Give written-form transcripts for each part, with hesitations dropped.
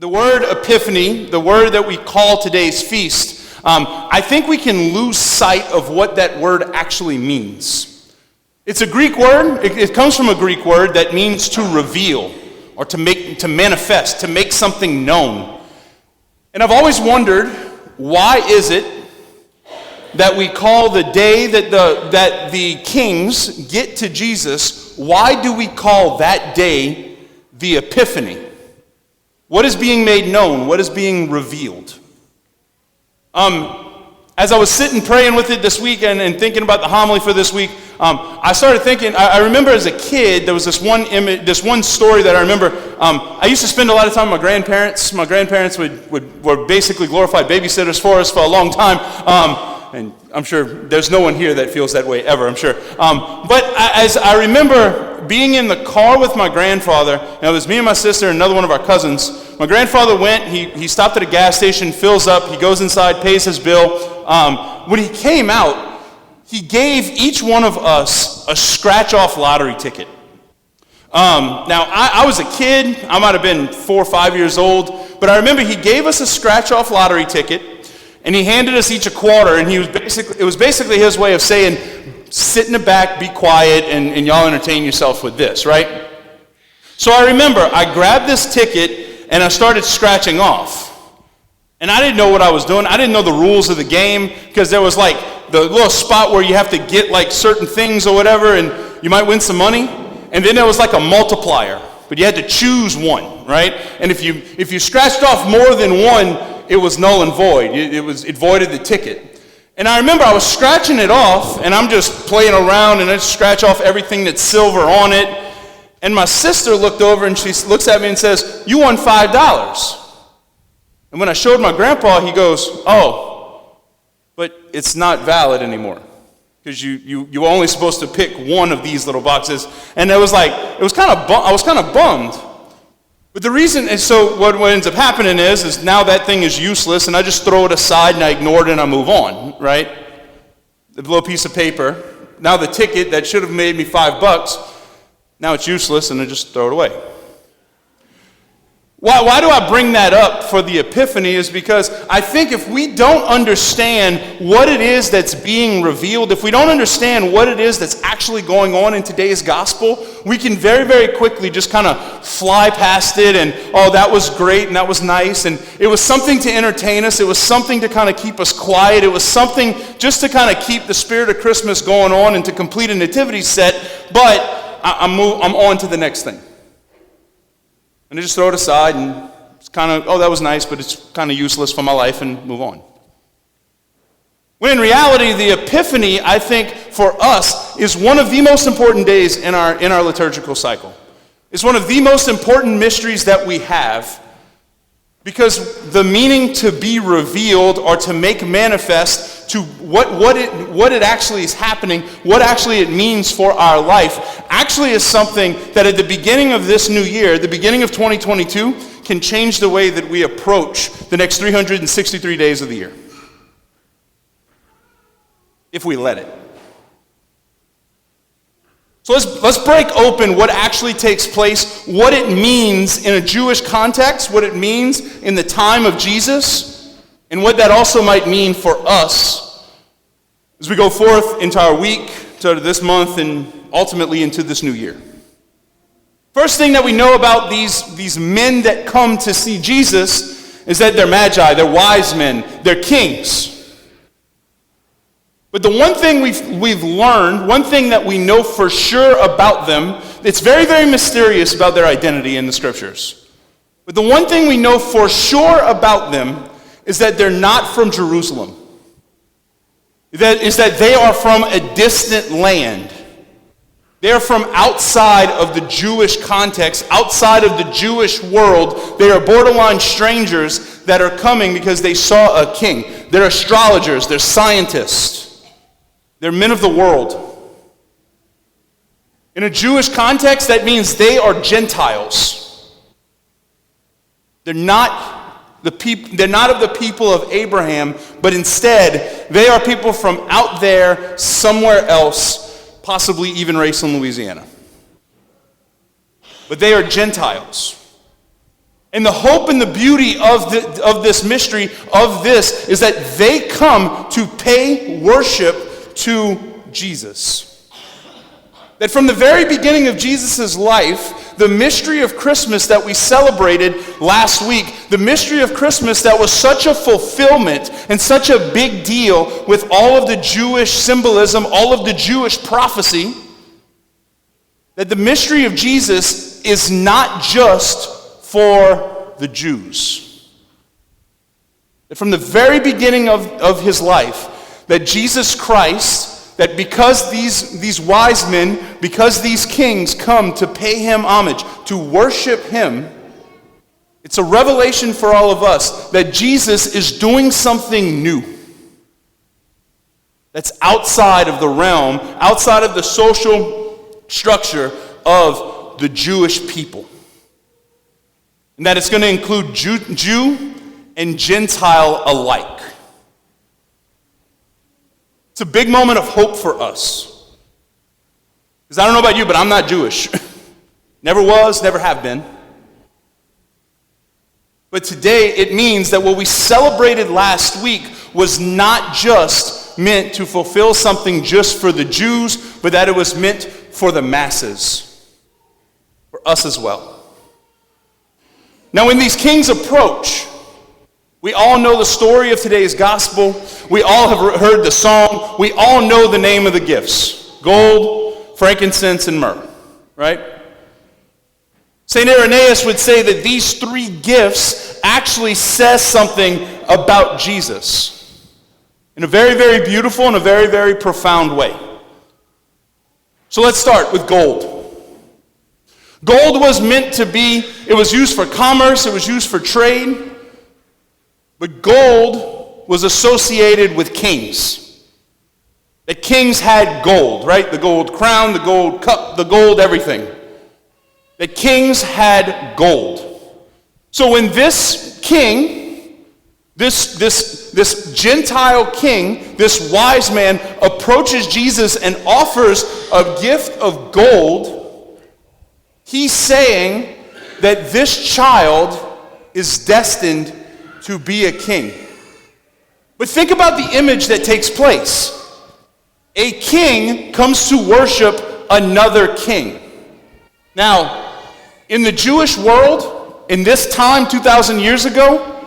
The word Epiphany, the word that we call today's feast, I think we can lose sight of what that word actually means. It's a Greek word. It comes from a Greek word that means to reveal or to manifest, to make something known. And I've always wondered, why is it that we call the day that the kings get to Jesus, why do we call that day the Epiphany? What is being made known? What is being revealed? As I was sitting praying with it this week and thinking about the homily for this week, I started thinking, I remember as a kid, there was this one image, this one story that I remember. I used to spend a lot of time with my grandparents. My grandparents were basically glorified babysitters for us for a long time. And I'm sure there's no one here that feels that way ever, I'm sure. But as I remember being in the car with my grandfather, it was me and my sister and another one of our cousins. My grandfather went, he stopped at a gas station, fills up, he goes inside, pays his bill. When he came out, he gave each one of us a scratch-off lottery ticket. Now, I was a kid. I might have been 4 or 5 years old. But I remember he gave us a scratch-off lottery ticket, and he handed us each a quarter, and it was basically his way of saying, sit in the back, be quiet, and y'all entertain yourself with this, right? So I remember I grabbed this ticket, and I started scratching off. And I didn't know what I was doing. I didn't know the rules of the game, because there was like the little spot where you have to get like certain things or whatever, and you might win some money. And then there was like a multiplier, but you had to choose one, right? And if you scratched off more than one, it was null and void. It voided the ticket. And I remember I was scratching it off, and I'm just playing around, and I just scratch off everything that's silver on it. And my sister looked over, and she looks at me and says, "You won $5. And when I showed my grandpa, he goes, "Oh, but it's not valid anymore, because you were only supposed to pick one of these little boxes." And I was kind of bummed. But the reason, and so what ends up happening is now that thing is useless, and I just throw it aside and I ignore it and I move on, right? The little piece of paper. Now the ticket that should have made me $5, now it's useless, and I just throw it away. Why do I bring that up for the Epiphany is because I think if we don't understand what it is that's being revealed, if we don't understand what it is that's actually going on in today's gospel, we can very, very quickly just kind of fly past it and, oh, that was great and that was nice. And it was something to entertain us. It was something to kind of keep us quiet. It was something just to kind of keep the spirit of Christmas going on and to complete a nativity set. But I'm on to the next thing. And I just throw it aside, and it's kind of, oh, that was nice, but it's kind of useless for my life, and move on. When in reality, the Epiphany, I think, for us, is one of the most important days in our liturgical cycle. It's one of the most important mysteries that we have, because the meaning to be revealed or to make manifest to what it actually is happening, what actually it means for our life, actually is something that at the beginning of this new year, the beginning of 2022, can change the way that we approach the next 363 days of the year. If we let it. So let's break open what actually takes place, what it means in a Jewish context, what it means in the time of Jesus, and what that also might mean for us as we go forth into our week, to this month, and ultimately into this new year. First thing that we know about these men that come to see Jesus is that they're magi, they're wise men, they're kings. But the one thing we've learned, one thing that we know for sure about them, it's very, very mysterious about their identity in the scriptures. But the one thing we know for sure about them is that they're not from Jerusalem. That is that they are from a distant land. They are from outside of the Jewish context, outside of the Jewish world. They are borderline strangers that are coming because they saw a king. They're astrologers, they're scientists, they're men of the world. In a Jewish context, that means they are Gentiles. They're not of the people of Abraham, but instead, they are people from out there, somewhere else, possibly even Raceland, Louisiana. But they are Gentiles. And the hope and the beauty of this mystery, of this, is that they come to pay worship to Jesus. That from the very beginning of Jesus' life, the mystery of Christmas that we celebrated last week, the mystery of Christmas that was such a fulfillment and such a big deal with all of the Jewish symbolism, all of the Jewish prophecy, that the mystery of Jesus is not just for the Jews. That from the very beginning of his life, that Jesus Christ, that because these wise men, because these kings come to pay him homage, to worship him, it's a revelation for all of us that Jesus is doing something new. That's outside of the realm, outside of the social structure of the Jewish people. And that it's going to include Jew and Gentile alike. It's a big moment of hope for us. Because I don't know about you, but I'm not Jewish. Never was, never have been. But today it means that what we celebrated last week was not just meant to fulfill something just for the Jews, but that it was meant for the masses, for us as well. Now, when these kings approach, we all know the story of today's gospel. We all have heard the song. We all know the name of the gifts: gold, frankincense, and myrrh, right? St. Irenaeus would say that these three gifts actually says something about Jesus in a very, very beautiful and a very, very profound way. So let's start with gold. Gold was meant to be, it was used for commerce, it was used for trade, but gold was associated with kings. The kings had gold, right? The gold crown, the gold cup, the gold everything. The kings had gold. So when this king, this Gentile king, this wise man approaches Jesus and offers a gift of gold, he's saying that this child is destined to be a king. But think about the image that takes place. A king comes to worship another king. Now, in the Jewish world, in this time 2,000 years ago,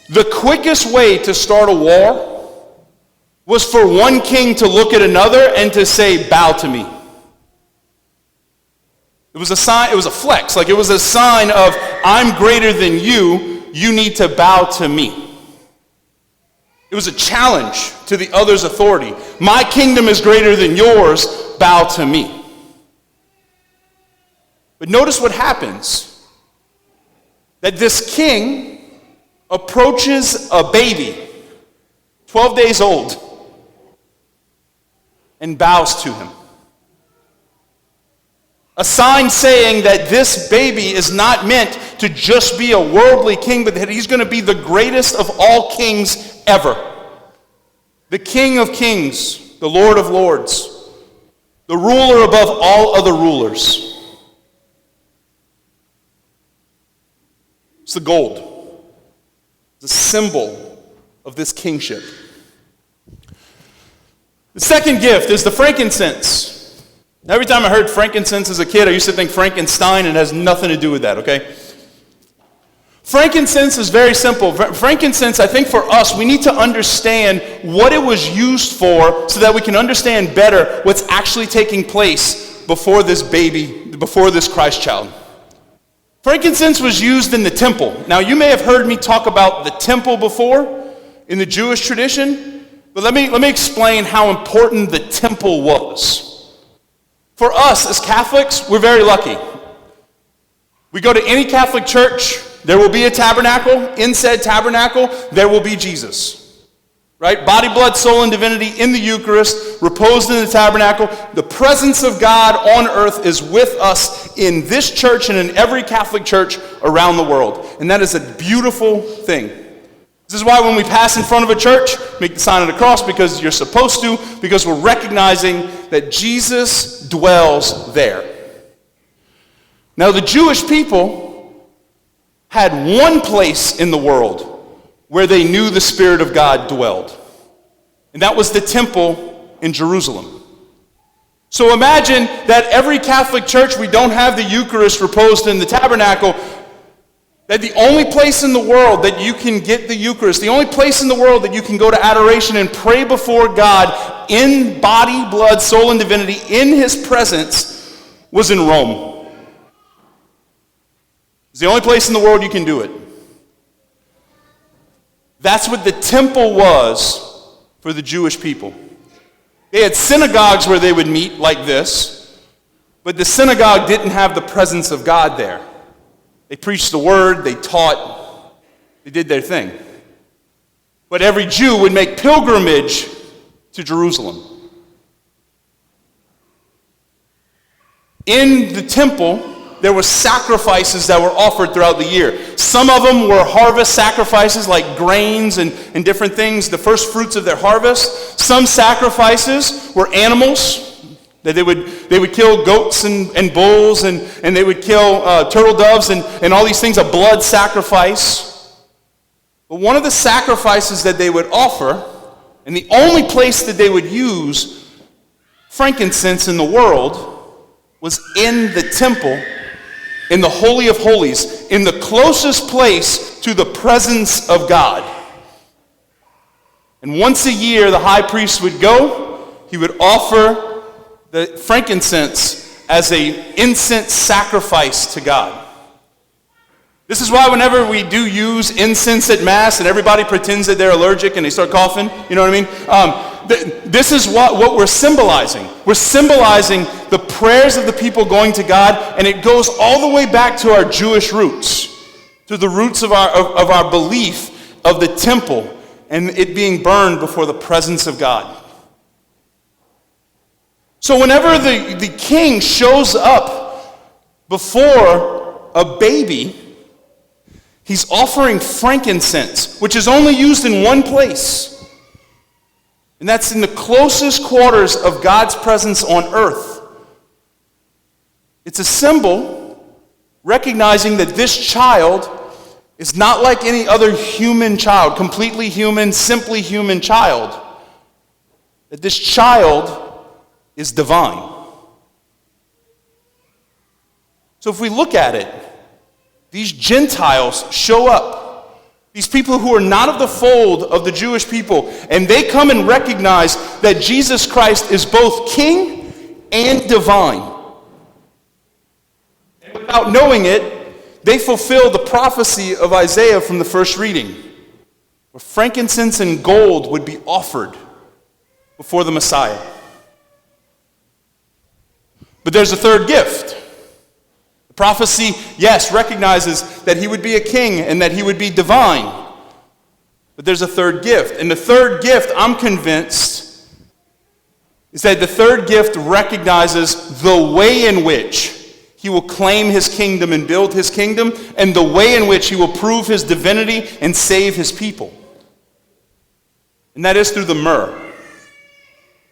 the quickest way to start a war was for one king to look at another and to say, "Bow to me." It was a sign, it was a flex, like it was a sign of, I'm greater than you, you need to bow to me. It was a challenge to the other's authority. My kingdom is greater than yours, bow to me. But notice what happens. That this king approaches a baby, 12 days old, and bows to him. A sign saying that this baby is not meant to just be a worldly king, but that he's going to be the greatest of all kings ever. The King of Kings, the Lord of Lords, the ruler above all other rulers. It's the gold. It's a symbol of this kingship. The second gift is the frankincense. Every time I heard frankincense as a kid, I used to think Frankenstein, and it has nothing to do with that, okay? Frankincense is very simple. Frankincense, I think for us, we need to understand what it was used for so that we can understand better what's actually taking place before this baby, before this Christ child. Frankincense was used in the temple. Now, you may have heard me talk about the temple before in the Jewish tradition, but let me explain how important the temple was. For us as Catholics, we're very lucky. We go to any Catholic church, there will be a tabernacle. In said tabernacle, there will be Jesus. Right? Body, blood, soul, and divinity in the Eucharist, reposed in the tabernacle. The presence of God on earth is with us in this church and in every Catholic church around the world. And that is a beautiful thing. This is why when we pass in front of a church, make the sign of the cross, because you're supposed to, because we're recognizing that Jesus dwells there. Now, the Jewish people, had one place in the world where they knew the Spirit of God dwelled. And that was the temple in Jerusalem. So imagine that every Catholic church, we don't have the Eucharist reposed in the tabernacle, that the only place in the world that you can get the Eucharist, the only place in the world that you can go to adoration and pray before God in body, blood, soul, and divinity in His presence was in Rome. It's the only place in the world you can do it. That's what the temple was for the Jewish people. They had synagogues where they would meet like this, but the synagogue didn't have the presence of God there. They preached the word, they taught, they did their thing. But every Jew would make pilgrimage to Jerusalem. In the temple, there were sacrifices that were offered throughout the year. Some of them were harvest sacrifices like grains and different things, the first fruits of their harvest. Some sacrifices were animals. That they would kill goats and bulls, and they would kill turtle doves and all these things, a blood sacrifice. But one of the sacrifices that they would offer, and the only place that they would use frankincense in the world, was in the temple, in the Holy of Holies, in the closest place to the presence of God. And once a year, the high priest would go, he would offer the frankincense as an incense sacrifice to God. This is why whenever we do use incense at Mass and everybody pretends that they're allergic and they start coughing, you know what I mean? This is what we're symbolizing. We're symbolizing the prayers of the people going to God, and it goes all the way back to our Jewish roots, to the roots of our belief of the temple and it being burned before the presence of God. So whenever the king shows up before a baby, he's offering frankincense, which is only used in one place. And that's in the closest quarters of God's presence on earth. It's a symbol recognizing that this child is not like any other human child, completely human, simply human child. That this child is divine. So if we look at it, these Gentiles show up. These people who are not of the fold of the Jewish people, and they come and recognize that Jesus Christ is both king and divine. And without knowing it, they fulfill the prophecy of Isaiah from the first reading, where frankincense and gold would be offered before the Messiah. But there's a third gift. The prophecy, yes, recognizes that he would be a king and that he would be divine. But there's a third gift. And the third gift, I'm convinced, is that the third gift recognizes the way in which he will claim his kingdom and build his kingdom, and the way in which he will prove his divinity and save his people. And that is through the myrrh.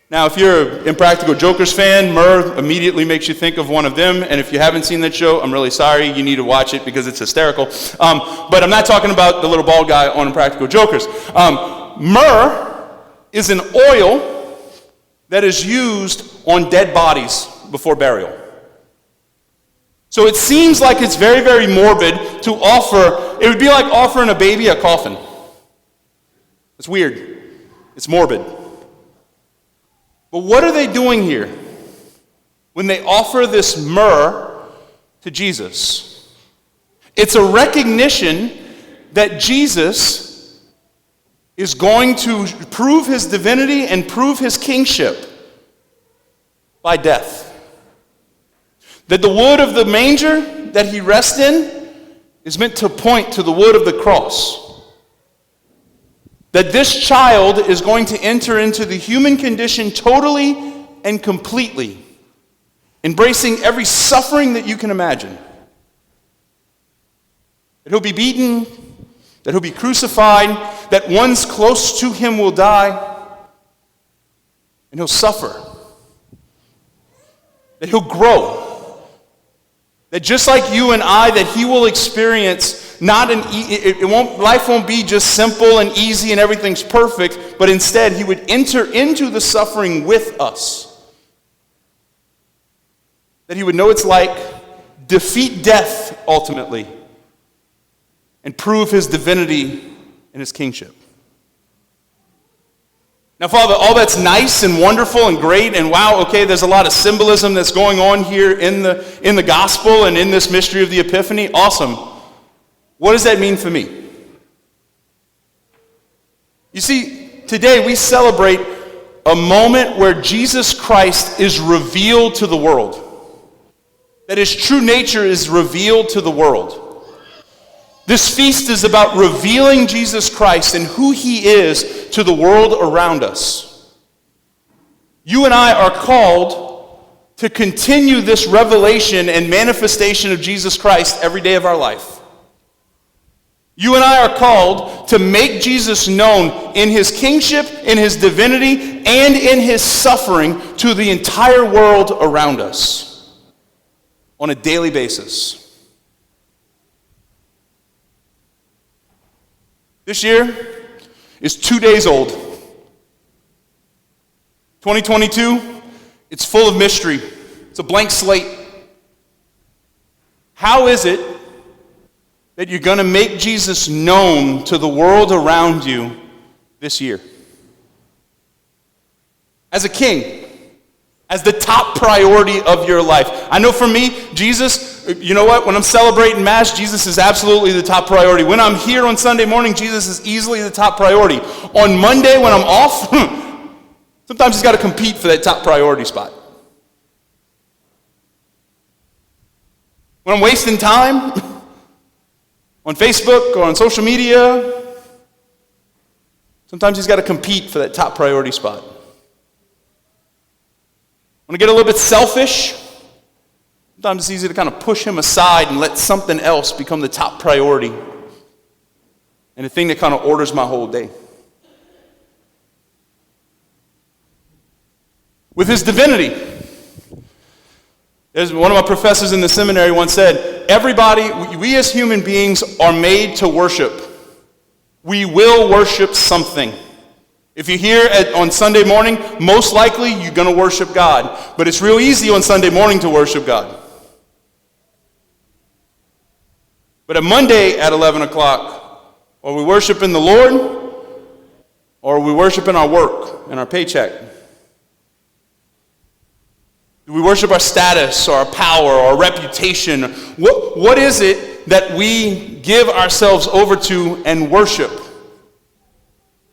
Now, if you're an Impractical Jokers fan, Myrrh immediately makes you think of one of them. And if you haven't seen that show, I'm really sorry. You need to watch it because it's hysterical. But I'm not talking about the little bald guy on Impractical Jokers. Myrrh is an oil that is used on dead bodies before burial. So it seems like it's very, very morbid to offer. It would be like offering a baby a coffin. It's weird. It's morbid. But what are they doing here when they offer this myrrh to Jesus? It's a recognition that Jesus is going to prove his divinity and prove his kingship by death. That the wood of the manger that he rests in is meant to point to the wood of the cross. That this child is going to enter into the human condition totally and completely, embracing every suffering that you can imagine. That he'll be beaten, that he'll be crucified, that ones close to him will die, and he'll suffer. That he'll grow. That just like you and I, that he will experience not life won't be just simple and easy and everything's perfect, but instead he would enter into the suffering with us. That he would know it's like, defeat death ultimately, and prove his divinity and his kingship. Now, Father, all that's nice and wonderful and great, and wow, okay, there's a lot of symbolism that's going on here in the gospel and in this mystery of the Epiphany. Awesome. What does that mean for me? You see, today we celebrate a moment where Jesus Christ is revealed to the world. That his true nature is revealed to the world. This feast is about revealing Jesus Christ and who he is to the world around us. You and I are called to continue this revelation and manifestation of Jesus Christ every day of our life. You and I are called to make Jesus known in his kingship, in his divinity, and in his suffering to the entire world around us on a daily basis. This year is 2 days old. 2022, it's full of mystery. It's a blank slate. How is it that you're going to make Jesus known to the world around you this year? As a king, as the top priority of your life. I know for me, Jesus, you know what? When I'm celebrating Mass, Jesus is absolutely the top priority. When I'm here on Sunday morning, Jesus is easily the top priority. On Monday, when I'm off, sometimes he's got to compete for that top priority spot. When I'm wasting time on Facebook or on social media, sometimes he's got to compete for that top priority spot. When I get a little bit selfish, sometimes it's easy to kind of push him aside and let something else become the top priority and the thing that kind of orders my whole day. With his divinity, as one of my professors in the seminary once said, we as human beings are made to worship. We will worship something. If you're here on Sunday morning, most likely you're going to worship God. But it's real easy on Sunday morning to worship God. But at Monday at 11 o'clock, are we worshiping the Lord, or are we worshiping our work and our paycheck? Do we worship our status or our power or our reputation? What is it that we give ourselves over to and worship?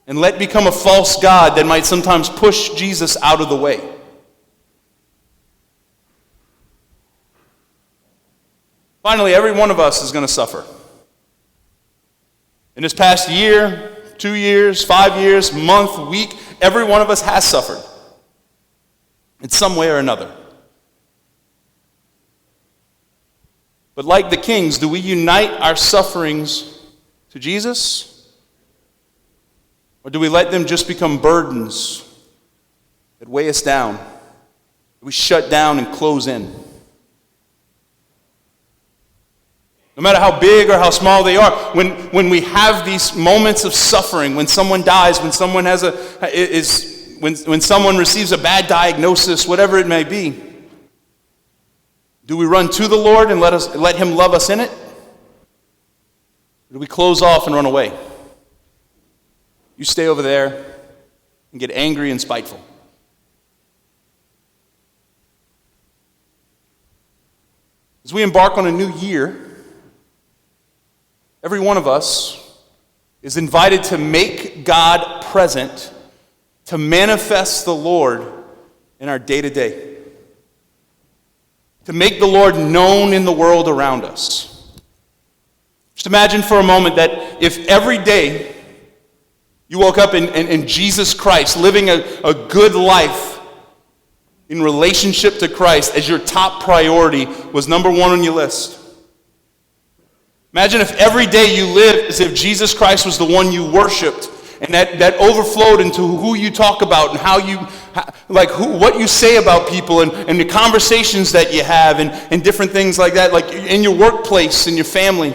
And let become a false god that might sometimes push Jesus out of the way. Finally, every one of us is going to suffer. In this past year, 2 years, 5 years, month, week, every one of us has suffered in some way or another. But like the kings, do we unite our sufferings to Jesus? Or do we let them just become burdens that weigh us down? We shut down and close in. No matter how big or how small they are, when we have these moments of suffering, when someone dies, when someone when someone receives a bad diagnosis, whatever it may be, do we run to the Lord and let him love us in it? Or do we close off and run away? You stay over there and get angry and spiteful. As we embark on a new year, every one of us is invited to make God present, to manifest the Lord in our day-to-day. To make the Lord known in the world around us. Just imagine for a moment that if every day you woke up in Jesus Christ, living a good life in relationship to Christ as your top priority was number one on your list. Imagine if every day you lived as if Jesus Christ was the one you worshiped, and that overflowed into who you talk about and what you say about people and the conversations that you have and different things like that, like in your workplace, in your family.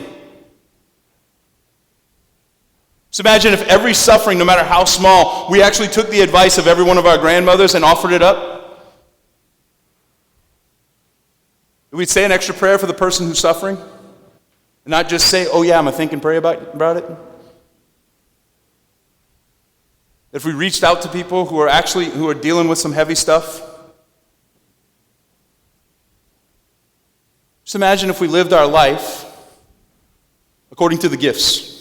Just imagine if every suffering, no matter how small, we actually took the advice of every one of our grandmothers and offered it up. We'd say an extra prayer for the person who's suffering, and not just say, oh yeah, I'm going to think and pray about it. If we reached out to people who are dealing with some heavy stuff. Just imagine if we lived our life according to the gifts.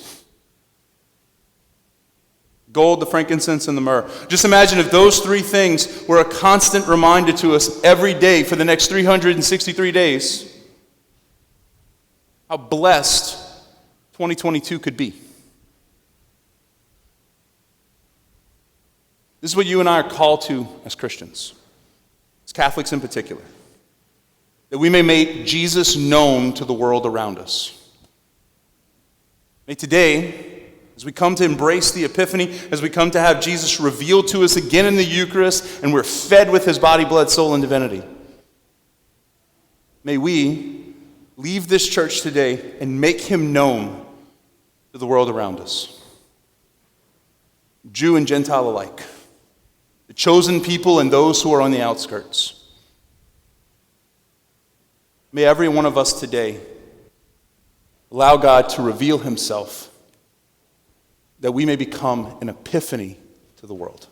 Gold, the frankincense, and the myrrh. Just imagine if those three things were a constant reminder to us every day for the next 363 days. How blessed 2022 could be. This is what you and I are called to as Christians, as Catholics in particular, that we may make Jesus known to the world around us. May today, as we come to embrace the Epiphany, as we come to have Jesus revealed to us again in the Eucharist, and we're fed with his body, blood, soul, and divinity, may we leave this church today and make him known to the world around us. Jew and Gentile alike. The chosen people and those who are on the outskirts. May every one of us today allow God to reveal himself that we may become an epiphany to the world.